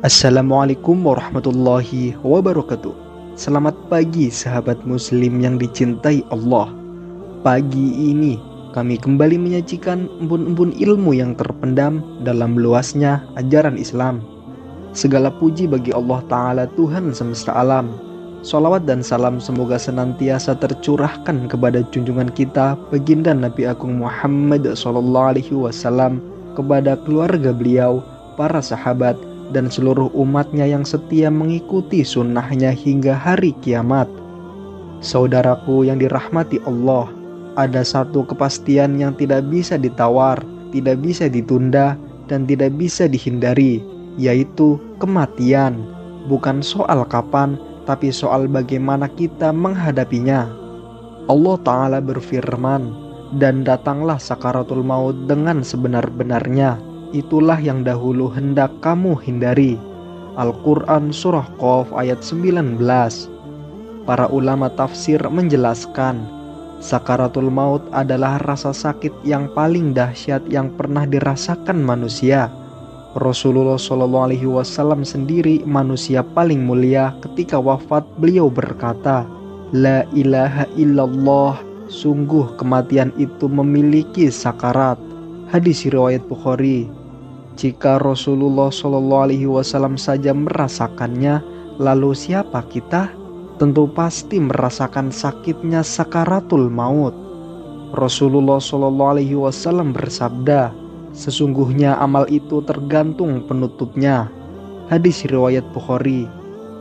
Assalamualaikum warahmatullahi wabarakatuh. Selamat pagi sahabat muslim yang dicintai Allah. Pagi ini kami kembali menyajikan embun-embun ilmu yang terpendam dalam luasnya ajaran Islam. Segala puji bagi Allah Ta'ala, Tuhan semesta alam. Salawat dan salam semoga senantiasa tercurahkan kepada junjungan kita baginda Nabi Agung Muhammad SAW, kepada keluarga beliau, para sahabat, dan seluruh umatnya yang setia mengikuti sunnahnya hingga hari kiamat. Saudaraku yang dirahmati Allah, ada satu kepastian yang tidak bisa ditawar, tidak bisa ditunda, dan tidak bisa dihindari, yaitu kematian. Bukan soal kapan, tapi soal bagaimana kita menghadapinya. Allah Ta'ala berfirman, "Dan datanglah sakaratul maut dengan sebenar-benarnya. Itulah yang dahulu hendak kamu hindari." Al-Quran Surah Qaf ayat 19. Para ulama tafsir menjelaskan, sakaratul maut adalah rasa sakit yang paling dahsyat yang pernah dirasakan manusia. Rasulullah SAW sendiri, manusia paling mulia, ketika wafat beliau berkata, "La ilaha illallah, sungguh kematian itu memiliki sakarat." Hadis riwayat Bukhari. Jika Rasulullah SAW saja merasakannya, lalu siapa kita? Tentu pasti merasakan sakitnya sakaratul maut. Rasulullah SAW bersabda, "Sesungguhnya amal itu tergantung penutupnya." Hadis riwayat Bukhari.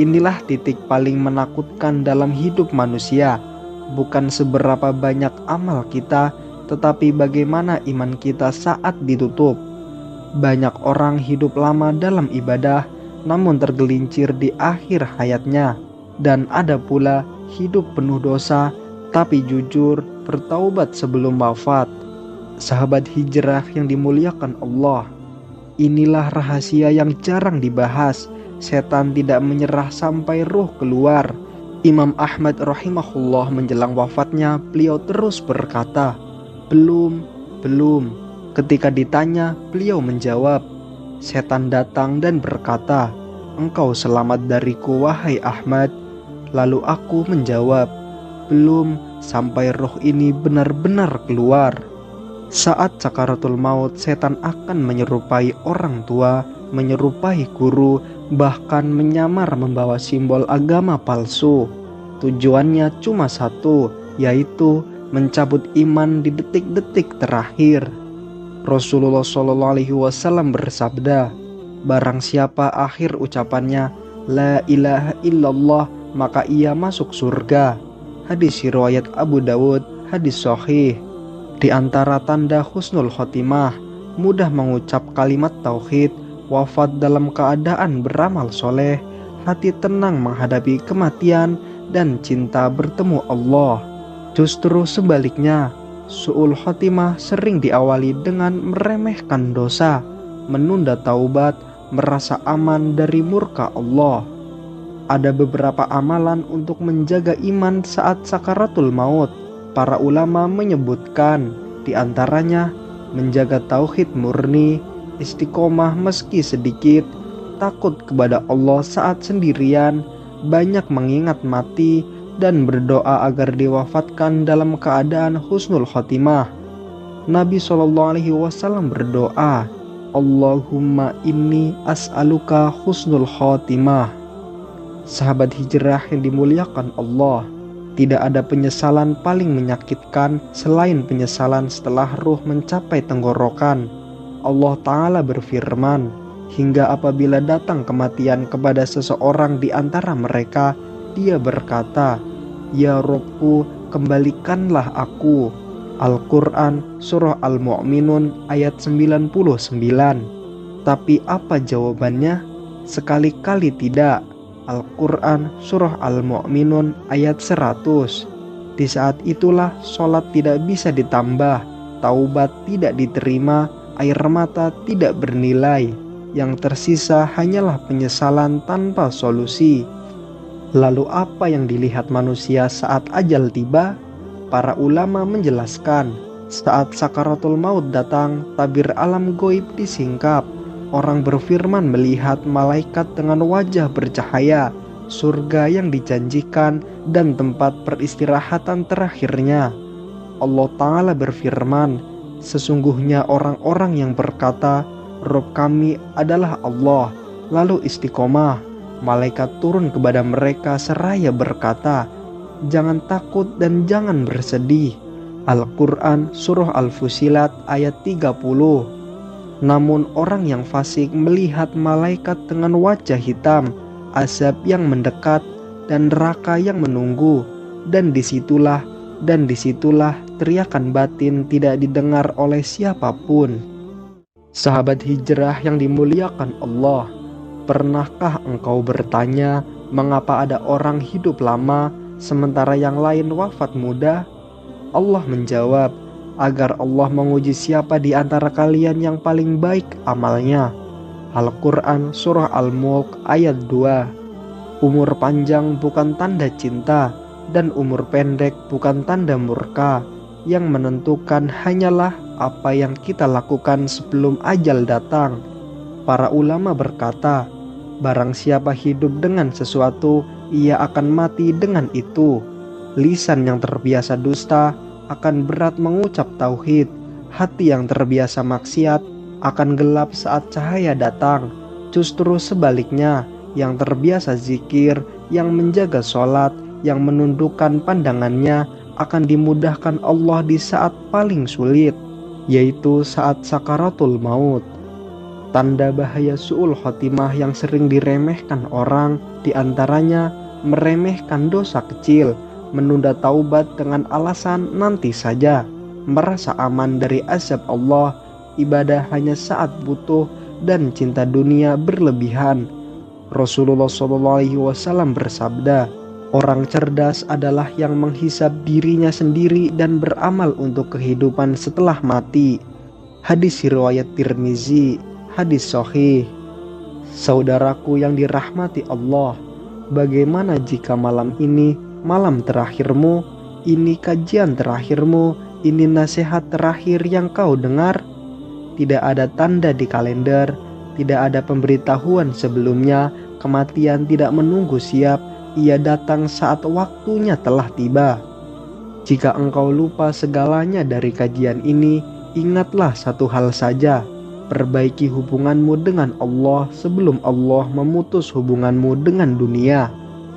Inilah titik paling menakutkan dalam hidup manusia. Bukan seberapa banyak amal kita, tetapi bagaimana iman kita saat ditutup. Banyak orang hidup lama dalam ibadah, namun tergelincir di akhir hayatnya. Dan ada pula hidup penuh dosa, tapi jujur bertaubat sebelum wafat. Sahabat hijrah yang dimuliakan Allah, inilah rahasia yang jarang dibahas. Setan tidak menyerah sampai ruh keluar. Imam Ahmad rahimahullah menjelang wafatnya, beliau terus berkata, belum. Ketika ditanya, beliau menjawab, setan datang dan berkata, "Engkau selamat dariku wahai Ahmad." Lalu aku menjawab, "Belum, sampai roh ini benar-benar keluar." Saat sakaratul maut, setan akan menyerupai orang tua, menyerupai guru, bahkan menyamar membawa simbol agama palsu. Tujuannya cuma satu, yaitu mencabut iman di detik-detik terakhir. Rasulullah SAW bersabda, "Barang siapa akhir ucapannya la ilaha illallah, maka ia masuk surga." Hadis riwayat Abu Dawud, hadis sahih. Di antara tanda husnul khotimah, mudah mengucap kalimat tauhid, wafat dalam keadaan beramal soleh, hati tenang menghadapi kematian, dan cinta bertemu Allah. Justru sebaliknya, su'ul khotimah sering diawali dengan meremehkan dosa, menunda taubat, merasa aman dari murka Allah. Ada beberapa amalan untuk menjaga iman saat sakaratul maut. Para ulama menyebutkan, di antaranya menjaga tauhid murni, istiqomah meski sedikit, takut kepada Allah saat sendirian, banyak mengingat mati, dan berdoa agar diwafatkan dalam keadaan husnul khotimah. Nabi SAW berdoa, "Allahumma inni as'aluka husnul khotimah." Sahabat hijrah yang dimuliakan Allah, tidak ada penyesalan paling menyakitkan selain penyesalan setelah ruh mencapai tenggorokan. Allah Ta'ala berfirman, "Hingga apabila datang kematian kepada seseorang di antara mereka, dia berkata, 'Ya Robku, kembalikanlah aku.'" Al-Quran Surah Al-Mu'minun ayat 99. Tapi apa jawabannya? Sekali-kali tidak. Al-Quran Surah Al-Mu'minun ayat 100. Di saat itulah sholat tidak bisa ditambah, taubat tidak diterima, air mata tidak bernilai. Yang tersisa hanyalah penyesalan tanpa solusi. Lalu apa yang dilihat manusia saat ajal tiba? Para ulama menjelaskan, saat sakaratul maut datang, tabir alam goib disingkap. orang berfirman melihat malaikat dengan wajah bercahaya, surga yang dijanjikan, dan tempat peristirahatan terakhirnya. Allah Ta'ala berfirman, sesungguhnya orang-orang yang berkata, Rob kami adalah Allah, lalu istiqomah, malaikat turun kepada mereka seraya berkata, jangan takut dan jangan bersedih. Al-Quran Surah Al-Fusilat ayat 30. Namun orang yang fasik melihat malaikat dengan wajah hitam, azab yang mendekat, dan neraka yang menunggu, dan disitulah teriakan batin tidak didengar oleh siapapun. Sahabat hijrah yang dimuliakan Allah, pernahkah engkau bertanya mengapa ada orang hidup lama sementara yang lain wafat muda? Allah menjawab, agar Allah menguji siapa di antara kalian yang paling baik amalnya. Al-Quran Surah Al-Mulk ayat 2. Umur panjang bukan tanda cinta, dan umur pendek bukan tanda murka. Yang menentukan hanyalah apa yang kita lakukan sebelum ajal datang. Para ulama berkata, barang siapa hidup dengan sesuatu, ia akan mati dengan itu. Lisan yang terbiasa dusta akan berat mengucap tauhid. Hati yang terbiasa maksiat akan gelap saat cahaya datang. Justru sebaliknya, yang terbiasa zikir, yang menjaga sholat, yang menundukkan pandangannya akan dimudahkan Allah di saat paling sulit, yaitu saat sakaratul maut. Tanda bahaya su'ul khotimah yang sering diremehkan orang, diantaranya meremehkan dosa kecil, menunda taubat dengan alasan nanti saja, merasa aman dari azab Allah, ibadah hanya saat butuh, dan cinta dunia berlebihan. Rasulullah SAW bersabda, orang cerdas adalah yang menghisab dirinya sendiri dan beramal untuk kehidupan setelah mati. Hadis riwayat Tirmizi, hadis sahih. Saudaraku yang dirahmati Allah, bagaimana jika malam ini malam terakhirmu, ini kajian terakhirmu, ini nasihat terakhir yang kau dengar? Tidak ada tanda di kalender, tidak ada pemberitahuan sebelumnya, kematian tidak menunggu siap, ia datang saat waktunya telah tiba. Jika engkau lupa segalanya dari kajian ini, ingatlah satu hal saja, perbaiki hubunganmu dengan Allah sebelum Allah memutus hubunganmu dengan dunia.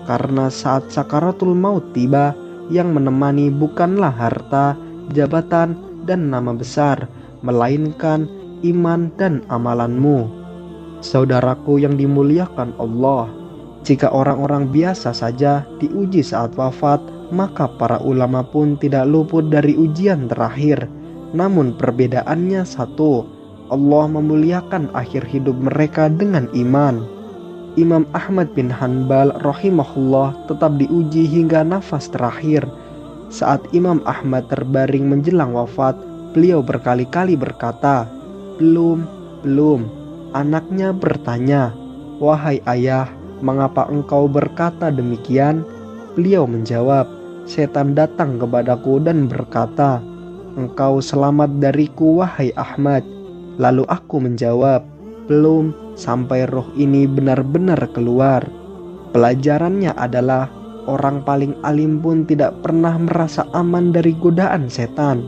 Karena saat sakaratul maut tiba, yang menemani bukanlah harta, jabatan, dan nama besar, melainkan iman dan amalanmu. Saudaraku yang dimuliakan Allah, jika orang-orang biasa saja diuji saat wafat, maka para ulama pun tidak luput dari ujian terakhir. Namun perbedaannya satu, Allah memuliakan akhir hidup mereka dengan iman. Imam Ahmad bin Hanbal rahimahullah tetap diuji hingga nafas terakhir. Saat Imam Ahmad terbaring menjelang wafat, beliau berkali-kali berkata, belum. Anaknya bertanya, wahai ayah, mengapa engkau berkata demikian? Beliau menjawab, setan datang kepadaku dan berkata, engkau selamat dariku wahai Ahmad. Lalu aku menjawab, belum, sampai roh ini benar-benar keluar. Pelajarannya adalah orang paling alim pun tidak pernah merasa aman dari godaan setan.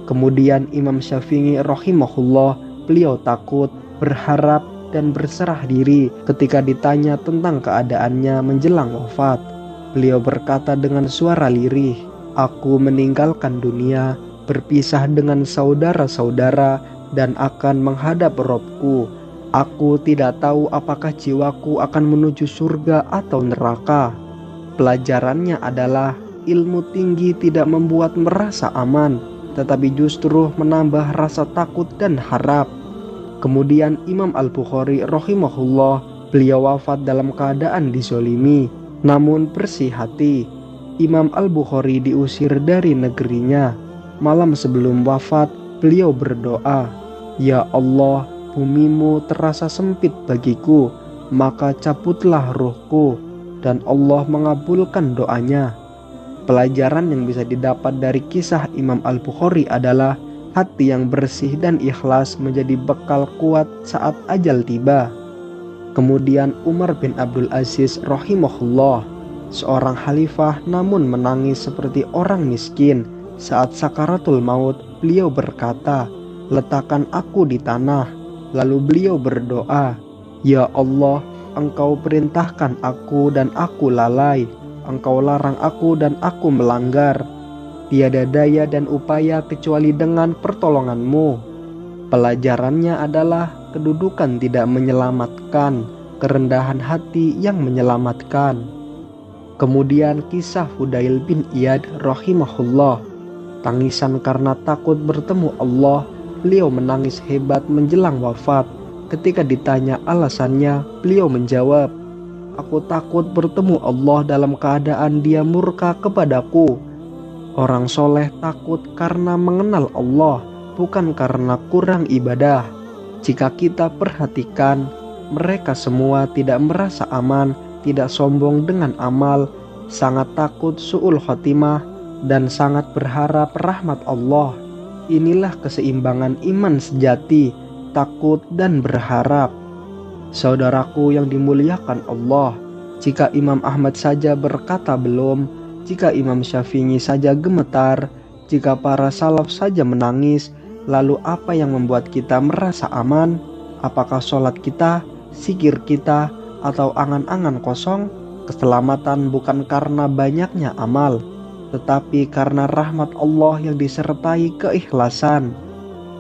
Kemudian Imam Syafi'i rahimahullah, beliau takut, berharap, dan berserah diri ketika ditanya tentang keadaannya menjelang wafat. Beliau berkata dengan suara lirih, aku meninggalkan dunia, berpisah dengan saudara-saudara, dan akan menghadap Robku. Aku tidak tahu apakah jiwaku akan menuju surga atau neraka. Pelajarannya adalah ilmu tinggi tidak membuat merasa aman, tetapi justru menambah rasa takut dan harap. Kemudian Imam Al-Bukhari rahimahullah, beliau wafat dalam keadaan dizolimi, namun bersih hati. Imam Al-Bukhari diusir dari negerinya. Malam sebelum wafat, beliau berdoa, ya Allah, bumimu terasa sempit bagiku, maka cabutlah ruhku, dan Allah mengabulkan doanya. Pelajaran yang bisa didapat dari kisah Imam Al-Bukhari adalah Hati yang bersih dan ikhlas menjadi bekal kuat saat ajal tiba. Kemudian Umar bin Abdul Aziz rahimahullah, seorang khalifah namun menangis seperti orang miskin. Saat sakaratul maut, beliau berkata, "Letakkan aku di tanah." Lalu beliau berdoa, "Ya Allah, Engkau perintahkan aku dan aku lalai. Engkau larang aku dan aku melanggar. Tiada daya dan upaya kecuali dengan pertolongan-Mu." Pelajarannya adalah kedudukan tidak menyelamatkan, kerendahan hati yang menyelamatkan. Kemudian kisah Fudail bin Iyad rahimahullah. Tangisan karena takut bertemu Allah, beliau menangis hebat menjelang wafat. Ketika ditanya alasannya, beliau menjawab, "Aku takut bertemu Allah dalam keadaan Dia murka kepadaku." Orang soleh takut karena mengenal Allah, bukan karena kurang ibadah. Jika kita perhatikan, mereka semua tidak merasa aman, tidak sombong dengan amal, sangat takut su'ul khotimah, dan sangat berharap rahmat Allah. Inilah keseimbangan iman sejati, takut dan berharap. Saudaraku yang dimuliakan Allah, jika Imam Ahmad saja berkata belum, jika Imam Syafi'i saja gemetar, jika para salaf saja menangis, lalu apa yang membuat kita merasa aman? Apakah sholat kita, zikir kita, atau angan-angan kosong? Keselamatan bukan karena banyaknya amal, tetapi karena rahmat Allah yang disertai keikhlasan.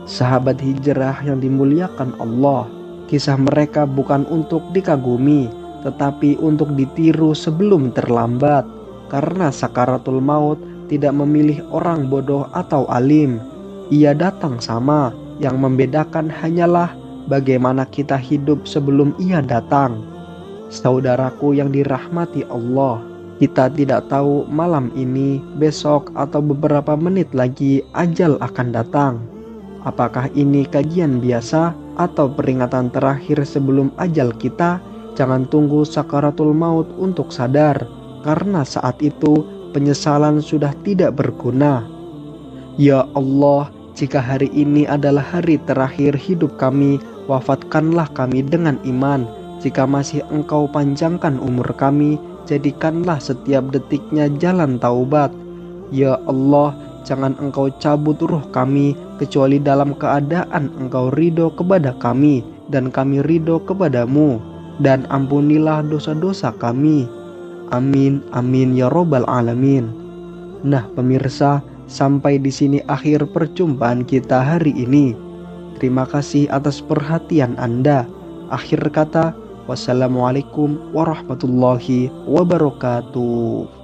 Sahabat hijrah yang dimuliakan Allah, kisah mereka bukan untuk dikagumi, tetapi untuk ditiru sebelum terlambat. Karena sakaratul maut tidak memilih orang bodoh atau alim. Ia datang sama, yang membedakan hanyalah bagaimana kita hidup sebelum ia datang. Saudaraku yang dirahmati Allah, kita tidak tahu malam ini, besok, atau beberapa menit lagi ajal akan datang. Apakah ini kajian biasa atau peringatan terakhir sebelum ajal kita? Jangan tunggu sakaratul maut untuk sadar, karena saat itu penyesalan sudah tidak berguna. Ya Allah, jika hari ini adalah hari terakhir hidup kami, wafatkanlah kami dengan iman. Jika masih Engkau panjangkan umur kami, jadikanlah setiap detiknya jalan taubat. Ya Allah, jangan Engkau cabut ruh kami kecuali dalam keadaan Engkau ridho kepada kami dan kami ridho kepadamu, dan ampunilah dosa-dosa kami. Amin, amin ya robbal alamin. Nah pemirsa, sampai di sini akhir perjumpaan kita hari ini. Terima kasih atas perhatian Anda. Akhir kata, wassalamualaikum warahmatullahi wabarakatuh.